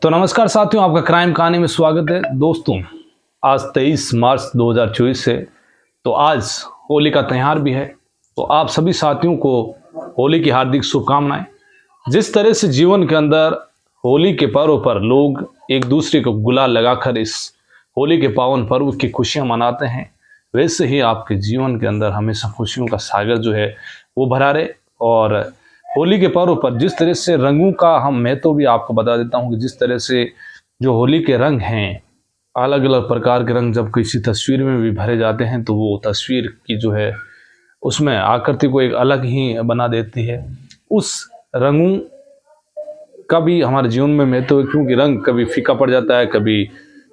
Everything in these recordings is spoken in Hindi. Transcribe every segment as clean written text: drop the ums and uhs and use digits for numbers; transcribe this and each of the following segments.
तो नमस्कार साथियों, आपका क्राइम कहानी में स्वागत है। दोस्तों, आज 23 मार्च 2024 है, तो आज होली का त्यौहार भी है। तो आप सभी साथियों को होली की हार्दिक शुभकामनाएं। जिस तरह से जीवन के अंदर होली के पर्व पर लोग एक दूसरे को गुलाल लगाकर इस होली के पावन पर्व की खुशियां मनाते हैं, वैसे ही आपके जीवन के अंदर हमेशा खुशियों का सागर जो है वो भरा रहे। और होली के पर्व पर जिस तरह से रंगों का मैं तो भी आपको बता देता हूं कि जिस तरह से जो होली के रंग हैं, अलग अलग प्रकार के रंग जब किसी तस्वीर में भी भरे जाते हैं तो वो तस्वीर की जो है उसमें आकृति को एक अलग ही बना देती है। उस रंगों का भी हमारे जीवन में महत्व है, क्योंकि रंग कभी फीका पड़ जाता है, कभी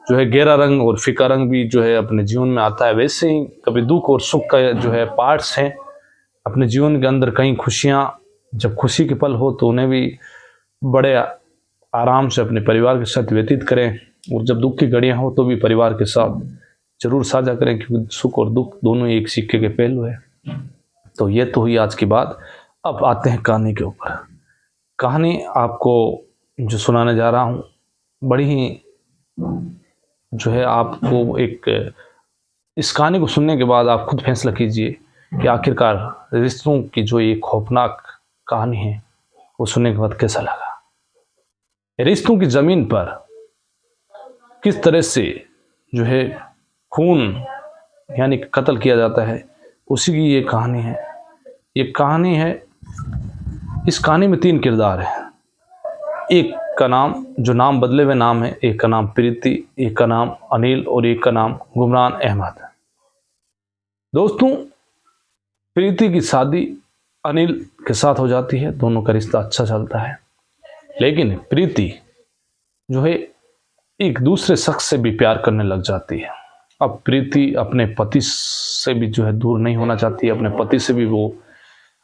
जो है गहरा रंग और फीका रंग भी जो है अपने जीवन में आता है। वैसे ही कभी दुख और सुख का जो है पार्ट्स हैं अपने जीवन के अंदर। कई खुशियाँ, जब खुशी के पल हो तो उन्हें भी बड़े आराम से अपने परिवार के साथ व्यतीत करें, और जब दुख की घड़ियाँ हो तो भी परिवार के साथ जरूर साझा करें, क्योंकि सुख और दुख दोनों एक सिक्के के पहलू है। तो ये तो हुई आज की बात। अब आते हैं कहानी के ऊपर। कहानी आपको जो सुनाने जा रहा हूँ बड़ी ही जो है, आपको एक इस कहानी को सुनने के बाद आप खुद फैसला कीजिए कि आखिरकार रिश्तों की जो ये खौफनाक कहानी है वो सुनने के बाद कैसा लगा। रिश्तों की जमीन पर किस तरह से जो है खून यानी कत्ल किया जाता है, उसी की ये कहानी है। ये कहानी है, इस कहानी में 3 किरदार हैं। एक का नाम, जो नाम बदले हुए नाम है, एक का नाम प्रीति, एक का नाम अनिल और एक का नाम गुमरान अहमद। दोस्तों, प्रीति की शादी अनिल के साथ हो जाती है, दोनों का रिश्ता अच्छा चलता है। लेकिन प्रीति जो है एक दूसरे शख्स से भी प्यार करने लग जाती है। अब प्रीति अपने पति से भी जो है दूर नहीं होना चाहती है, अपने पति से भी वो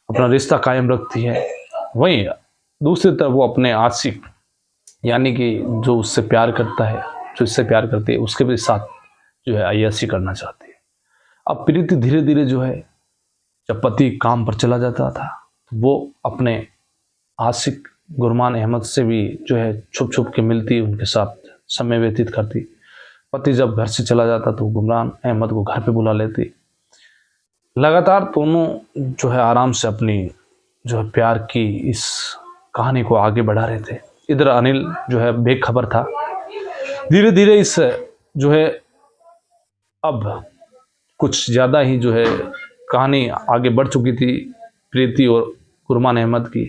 अपना रिश्ता कायम रखती है। वहीं दूसरी तरफ वो अपने आशिक यानी कि जो उससे प्यार करता है, जो इससे प्यार करती है, उसके भी साथ जो है अय्याशी करना चाहती है। अब प्रीति धीरे धीरे जो है, जब पति काम पर चला जाता था तो वो अपने आशिक गुरमान अहमद से भी जो है छुप छुप के मिलती, उनके साथ समय व्यतीत करती। पति जब घर से चला जाता तो गुमरान अहमद को घर पे बुला लेती। लगातार दोनों जो है आराम से अपनी जो है प्यार की इस कहानी को आगे बढ़ा रहे थे। इधर अनिल जो है बेखबर था। धीरे धीरे इस जो है अब कुछ ज़्यादा ही जो है कहानी आगे बढ़ चुकी थी प्रीति और गुरमान अहमद की।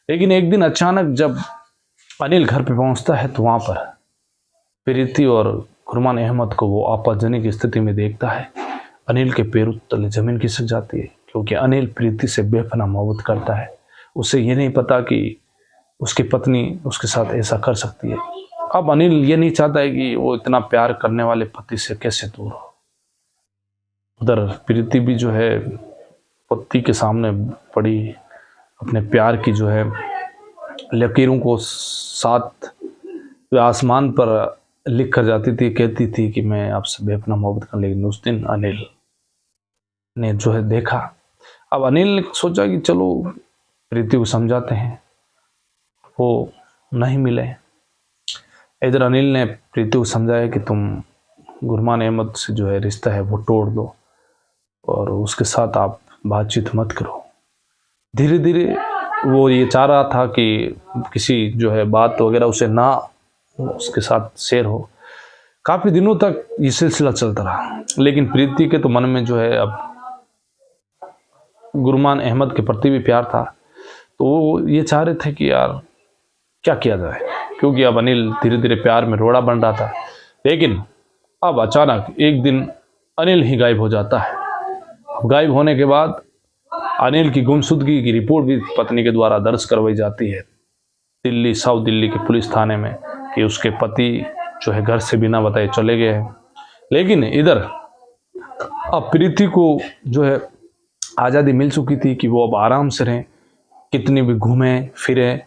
लेकिन एक दिन अचानक जब अनिल घर पे पहुंचता है तो वहाँ पर प्रीति और गुरमान अहमद को वो आपत्तिजनक स्थिति में देखता है। अनिल के पैरों तले जमीन खिसक जाती है, क्योंकि अनिल प्रीति से बेपनाह मोहब्बत करता है। उसे ये नहीं पता कि उसकी पत्नी उसके साथ ऐसा कर सकती है। अब अनिल ये नहीं चाहता है कि वो इतना प्यार करने वाले पति से कैसे दूर हो। उधर प्रीति भी जो है पति के सामने पड़ी अपने प्यार की जो है लकीरों को साथ आसमान पर लिख कर जाती थी। कहती थी कि मैं आपसे बेपनाह मोहब्बत कर। लेकिन उस दिन अनिल ने जो है देखा। अब अनिल ने सोचा कि चलो प्रीति को समझाते हैं, वो नहीं मिले। इधर अनिल ने प्रीति को समझाया कि तुम गुरमान अहमद से जो है रिश्ता है वो तोड़ दो और उसके साथ आप बातचीत मत करो। धीरे धीरे वो ये चाह रहा था कि किसी जो है बात वगैरह उसे ना उसके साथ शेयर हो। काफ़ी दिनों तक ये सिलसिला चलता रहा। लेकिन प्रीति के तो मन में जो है अब गुरमान अहमद के प्रति भी प्यार था, तो वो ये चाह रहे थे कि यार क्या किया जाए, क्योंकि अब अनिल धीरे धीरे प्यार में रोड़ा बन रहा था। लेकिन अब अचानक एक दिन अनिल ही गायब हो जाता है। गायब होने के बाद अनिल की गुमशुदगी की रिपोर्ट भी पत्नी के द्वारा दर्ज करवाई जाती है दिल्ली, साउथ दिल्ली के पुलिस थाने में, कि उसके पति जो है घर से बिना बताए चले गए हैं। लेकिन इधर अब प्रीति को जो है आज़ादी मिल चुकी थी कि वो अब आराम से रहें, कितनी भी घूमें फिरें,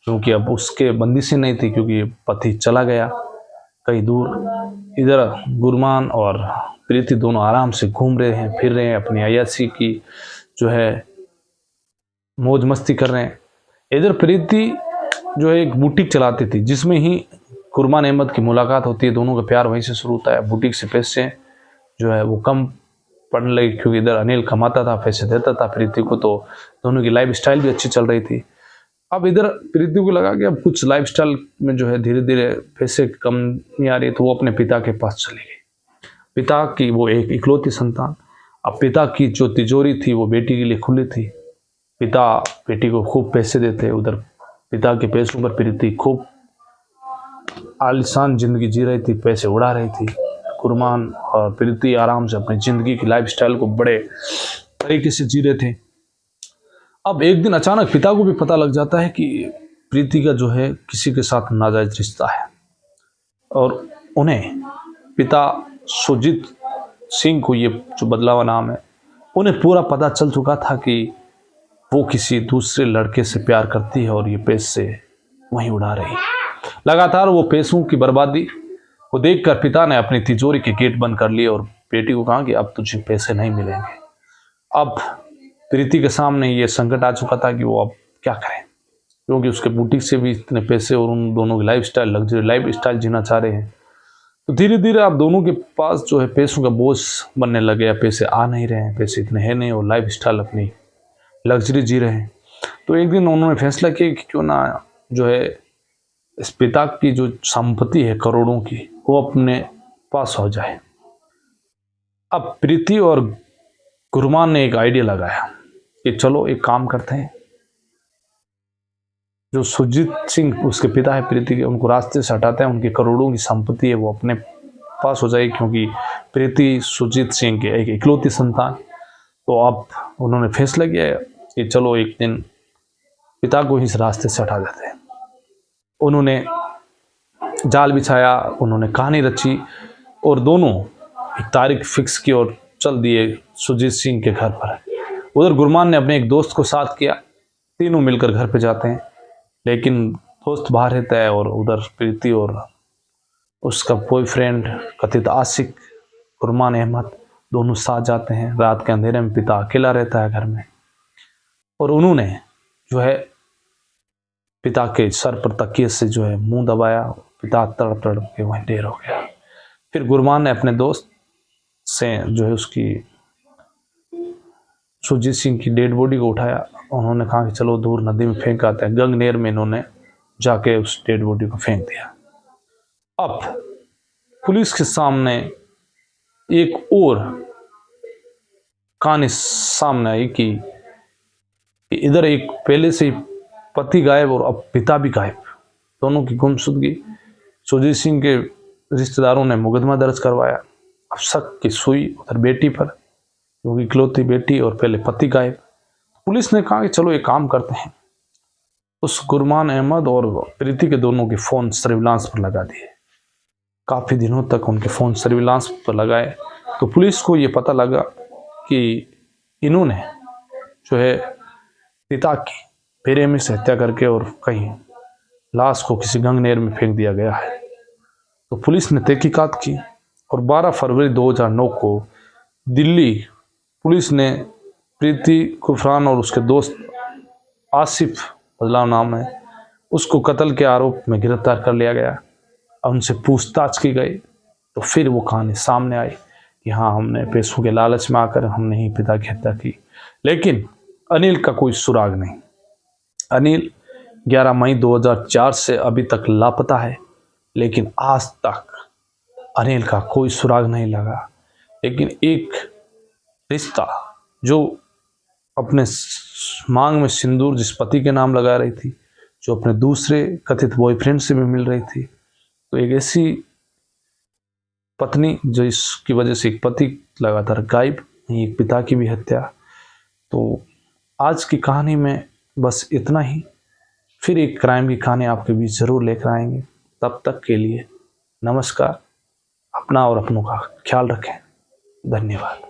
क्योंकि अब उसके बंदिशें नहीं थी, क्योंकि पति चला गया कहीं दूर। इधर गुरमान और प्रीति दोनों आराम से घूम रहे हैं, फिर रहे हैं, अपनी अय्याशी की जो है मौज मस्ती कर रहे हैं। इधर प्रीति जो है एक बुटीक चलाती थी, जिसमें ही कुरमान अहमद की मुलाकात होती है, दोनों का प्यार वहीं से शुरू होता है। बुटीक से पैसे जो है वो कम पड़ने लगे, क्योंकि इधर अनिल कमाता था, पैसे देता था प्रीति को, तो दोनों की लाइफ स्टाइल भी अच्छी चल रही थी। अब इधर प्रीति को लगा कि अब कुछ लाइफ स्टाइल में जो है धीरे धीरे पैसे कम नहीं आ रही, तो वो अपने पिता के पास चली गई। पिता की वो एक इकलौती संतान, अब पिता की जो तिजोरी थी वो बेटी के लिए खुली थी। पिता बेटी को खूब पैसे देते, उधर पिता के पैसों पर प्रीति खूब आलिशान जिंदगी जी रही थी, पैसे उड़ा रही थी। कुरमान और प्रीति आराम से अपनी जिंदगी की लाइफ स्टाइल को बड़े तरीके से जी रहे थे। अब एक दिन अचानक पिता को भी पता लग जाता है कि प्रीति का जो है किसी के साथ नाजायज रिश्ता है, और उन्हें पिता सुजीत सिंह को, ये जो बदलावा नाम है, उन्हें पूरा पता चल चुका था कि वो किसी दूसरे लड़के से प्यार करती है और ये पैसे वहीं उड़ा रही है। लगातार वो पैसों की बर्बादी को देखकर पिता ने अपनी तिजोरी के गेट बंद कर लिए और बेटी को कहा कि अब तुझे पैसे नहीं मिलेंगे। अब प्रीति के सामने ये संकट आ चुका था कि वो अब क्या करें, क्योंकि उसके बुटीक से भी इतने पैसे और उन दोनों की lifestyle, luxury lifestyle जीना चाह रहे हैं। तो धीरे धीरे अब दोनों के पास जो है पैसों का बोझ बनने लगे, पैसे आ नहीं रहे हैं, पैसे इतने हैं नहीं, और लाइफ स्टाइल अपनी लग्जरी जी रहे हैं। तो एक दिन उन्होंने फैसला किया कि क्यों ना जो है इस पिता की जो संपत्ति है करोड़ों की, वो अपने पास हो जाए। अब प्रीति और कुरमान ने एक आइडिया लगाया कि चलो एक काम करते हैं, जो सुजीत सिंह उसके पिता है प्रीति के, उनको रास्ते से हटाते हैं, उनकी करोड़ों की संपत्ति है वो अपने पास हो जाएगी, क्योंकि प्रीति सुजीत सिंह के एक इकलौती संतान। तो अब उन्होंने फैसला किया कि चलो एक दिन पिता को ही इस रास्ते से हटा देते हैं। उन्होंने जाल बिछाया, उन्होंने कहानी रची और दोनों एक तारीख फिक्स की और चल दिए सुजीत सिंह के घर पर। उधर गुरमान ने अपने एक दोस्त को साथ किया, तीनों मिलकर घर पे जाते हैं, लेकिन दोस्त बाहर रहता है और उधर प्रीति और उसका बॉयफ्रेंड कथित आशिक कुरमान अहमद दोनों साथ जाते हैं। रात के अंधेरे में पिता अकेला रहता है घर में, और उन्होंने जो है पिता के सर पर तकिए से जो है मुंह दबाया, पिता तड़प तड़प के वहीं ढेर हो गया। फिर गुरमान ने अपने दोस्त से जो है उसकी सुजीत सिंह की डेड बॉडी को उठाया, उन्होंने कहा कि चलो दूर नदी में फेंक आते हैं। गंगनेर में इन्होंने जाके उस डेड बॉडी को फेंक दिया। अब पुलिस के सामने एक और कहानी सामने आई कि इधर एक पहले से ही पति गायब और अब पिता भी गायब, दोनों की गुमशुदगी। सुजीत सिंह के रिश्तेदारों ने मुकदमा दर्ज करवाया। अब शक की सुई उधर बेटी पर, क्योंकि इकलौती बेटी और पहले पति गायब। पुलिस ने कहा कि चलो एक काम करते हैं, उस गुरमान अहमद और प्रीति के दोनों के फ़ोन सर्विलांस पर लगा दिए। काफ़ी दिनों तक उनके फ़ोन सर्विलांस पर लगाए, तो पुलिस को ये पता लगा कि इन्होंने जो है पिता की बेरहमी से हत्या करके और कहीं लाश को किसी गंगनेर में फेंक दिया गया है। तो पुलिस ने तहकीकात की और 12 फरवरी 2009 को दिल्ली पुलिस ने प्रीति कुफरान और उसके दोस्त आसिफ बदलाव नाम है, उसको कत्ल के आरोप में गिरफ्तार कर लिया गया। उनसे पूछताछ की गई तो फिर वो कहानी सामने आई कि हाँ, हमने पैसों के लालच में आकर हमने ही पिता की हत्या की। लेकिन अनिल का कोई सुराग नहीं। अनिल 11 मई 2004 से अभी तक लापता है, लेकिन आज तक अनिल का कोई सुराग नहीं लगा। लेकिन एक रिश्ता जो अपने मांग में सिंदूर जिस पति के नाम लगा रही थी, जो अपने दूसरे कथित बॉयफ्रेंड से भी मिल रही थी, तो एक ऐसी पत्नी जो इसकी वजह से एक पति लगातार गायब, एक पिता की भी हत्या। तो आज की कहानी में बस इतना ही। फिर एक क्राइम की कहानी आपके बीच ज़रूर लेकर आएंगे। तब तक के लिए नमस्कार। अपना और अपनों का ख्याल रखें। धन्यवाद।